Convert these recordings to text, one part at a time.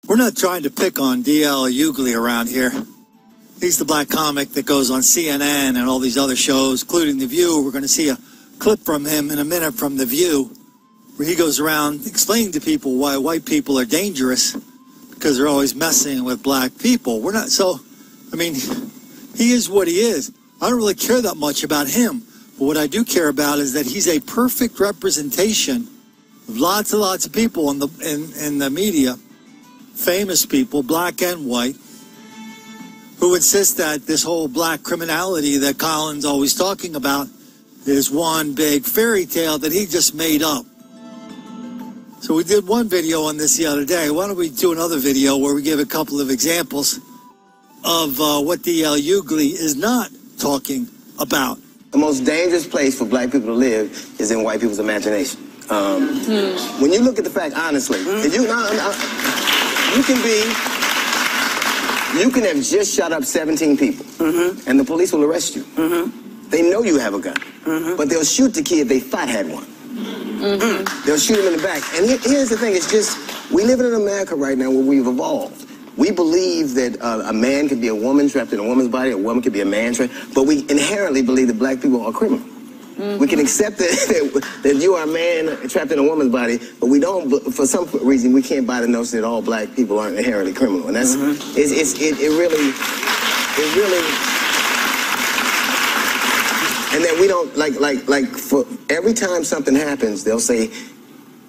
We're not trying to pick on D.L. Hughley around here. He's the black comic that goes on CNN and all these other shows, including The View. We're going to see a clip from him in a minute from The View, where he goes around explaining to people why white people are dangerous because they're always messing with black people. We're not, so, I mean, he is what he is. I don't really care that much about him, but what I do care about is that he's a perfect representation of lots and lots of people in the media, famous people, black and white, who insist that this whole black criminality that Colin's always talking about is one big fairy tale that he just made up. So we did one video on this the other day. Why don't we do another video where we give a couple of examples of what D.L. Hughley is not talking about. The most dangerous place for black people to live is in white people's imagination. When you look at the fact, honestly, if you can have just shot up 17 people, and the police will arrest you. They know you have a gun, but they'll shoot the kid they thought had one. They'll shoot him in the back. And here's the thing, it's just, we live in America right now where we've evolved. We believe that a man can be a woman trapped in a woman's body, a woman can be a man trapped, but we inherently believe that black people are criminal. We can accept that you are a man trapped in a woman's body, but we don't, for some reason, we can't buy the notion that all black people aren't inherently criminal. And that's, it really, and then we don't, like for every time something happens, they'll say,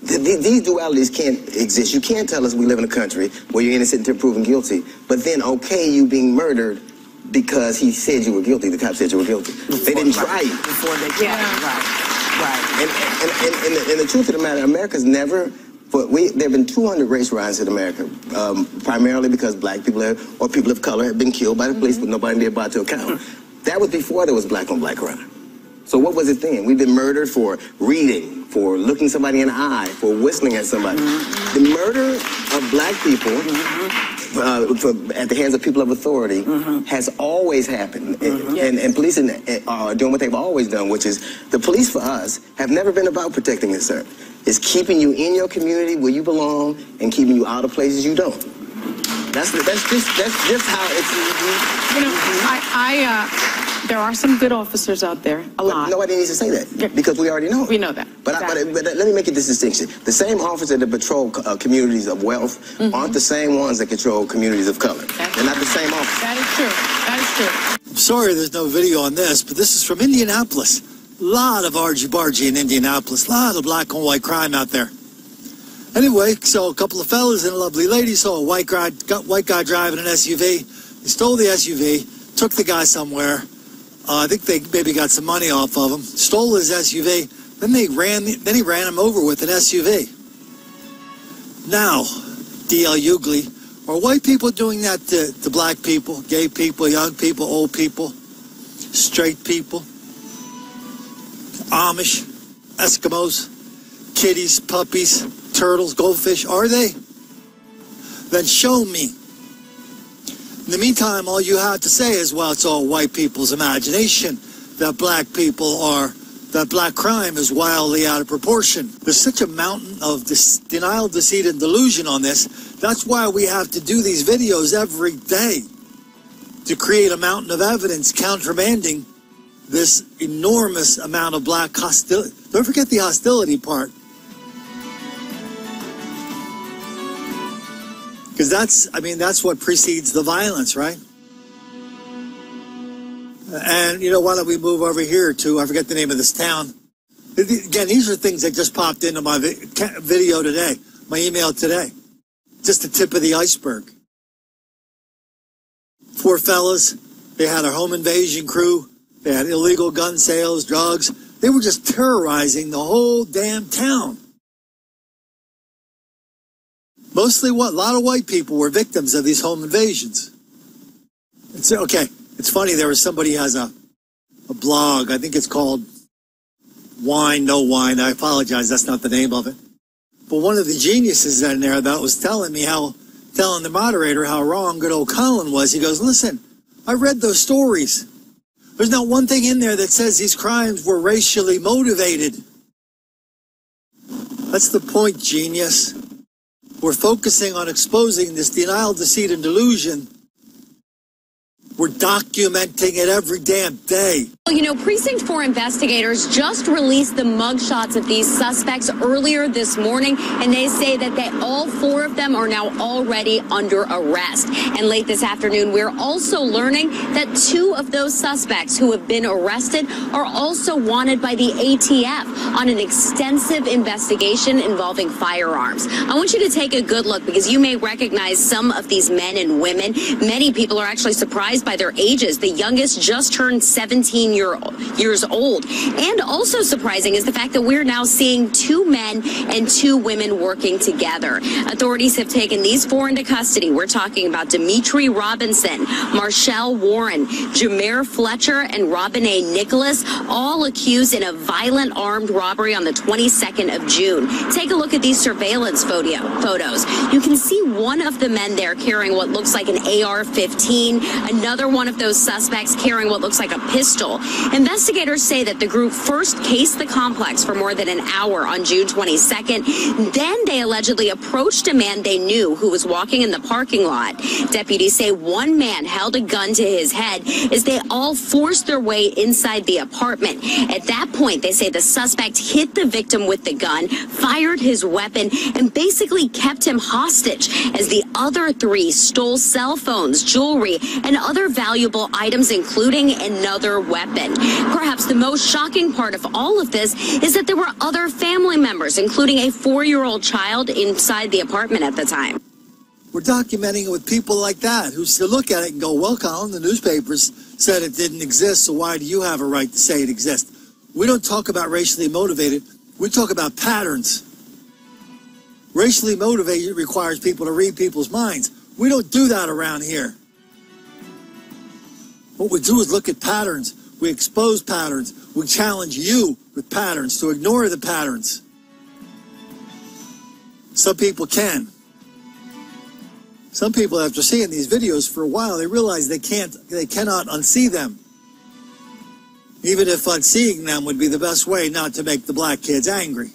these dualities can't exist. You can't tell us we live in a country where you're innocent until proven guilty, but then okay you being murdered because he said you were guilty, the cops said you were guilty. They didn't try you. Before they tried you. Right. And the truth of the matter, America's never, there have been 200 race riots in America, primarily because black people or people of color have been killed by the police, but nobody did brought to account. That was before there was black on black crime. So what was it then? We've been murdered for reading, for looking somebody in the eye, for whistling at somebody. The murder of black people at the hands of people of authority has always happened. And police are doing what they've always done, which is the police for us have never been about protecting and serving. It's keeping you in your community where you belong and keeping you out of places you don't. That's just how it's. You know, there are some good officers out there, a lot. Nobody needs to say that because we already know. We know that. But, exactly. but let me make this distinction. The same officers that patrol communities of wealth aren't the same ones that control communities of color. They're not the same officers. That is true. That is true. I'm sorry there's no video on this, but this is from Indianapolis. A lot of argy-bargy in Indianapolis. A lot of black on white crime out there. Anyway, so a couple of fellas and a lovely lady saw a white guy driving an SUV. He stole the SUV, took the guy somewhere. I think they maybe got some money off of him. Stole his SUV. Then he ran him over with an SUV. Now, D.L. Hughley, are white people doing that to black people, gay people, young people, old people, straight people, Amish, Eskimos, kitties, puppies, turtles, goldfish? Are they? Then show me. In the meantime, all you have to say is, well, it's all white people's imagination that black crime is wildly out of proportion. There's such a mountain of denial, deceit, and delusion on this. That's why we have to do these videos every day, to create a mountain of evidence countermanding this enormous amount of black hostility. Don't forget the hostility part. Because that's what precedes the violence, right? And, you know, why don't we move over here to, I forget the name of this town. Again, these are things that just popped into my video today, my email today. Just the tip of the iceberg. 4 fellas, they had a home invasion crew. They had illegal gun sales, drugs. They were just terrorizing the whole damn town. Mostly a lot of white people were victims of these home invasions. It's funny, there was somebody who has a blog, I think it's called Wine, No Wine. I apologize, that's not the name of it. But one of the geniuses in there that was telling the moderator how wrong good old Colin was. He goes, listen, I read those stories. There's not one thing in there that says these crimes were racially motivated. That's the point, genius. We're focusing on exposing this denial, deceit, and delusion. We're documenting it every damn day. Well, you know, Precinct 4 investigators just released the mugshots of these suspects earlier this morning, and they say that all 4 of them are now already under arrest. And late this afternoon, we're also learning that 2 of those suspects who have been arrested are also wanted by the ATF on an extensive investigation involving firearms. I want you to take a good look because you may recognize some of these men and women. Many people are actually surprised by their ages. The youngest just turned 17 years old. And also surprising is the fact that we're now seeing 2 men and 2 women working together. Authorities have taken these 4 into custody. We're talking about Dimitri Robinson, Marshall Warren, Jameer Fletcher, and Robin A. Nicholas, all accused in a violent armed robbery on the 22nd of June. Take a look at these surveillance photos. You can see one of the men there carrying what looks like an AR-15, another one of those suspects carrying what looks like a pistol. Investigators say that the group first cased the complex for more than an hour on June 22nd. Then they allegedly approached a man they knew who was walking in the parking lot. Deputies say one man held a gun to his head as they all forced their way inside the apartment. At that point, they say the suspect hit the victim with the gun, fired his weapon, and basically kept him hostage as the other 3 stole cell phones, jewelry, and other valuable items, including another weapon. Perhaps the most shocking part of all of this is that there were other family members, including a 4-year-old child inside the apartment at the time. We're documenting it with people like that who still look at it and go, well, Colin, the newspapers said it didn't exist, so why do you have a right to say it exists? We don't talk about racially motivated. We talk about patterns. Racially motivated requires people to read people's minds. We don't do that around here. What we do is look at patterns. We expose patterns. We challenge you with patterns to ignore the patterns. Some people can. Some people, after seeing these videos for a while, they realize they cannot unsee them. Even if unseeing them would be the best way not to make the black kids angry.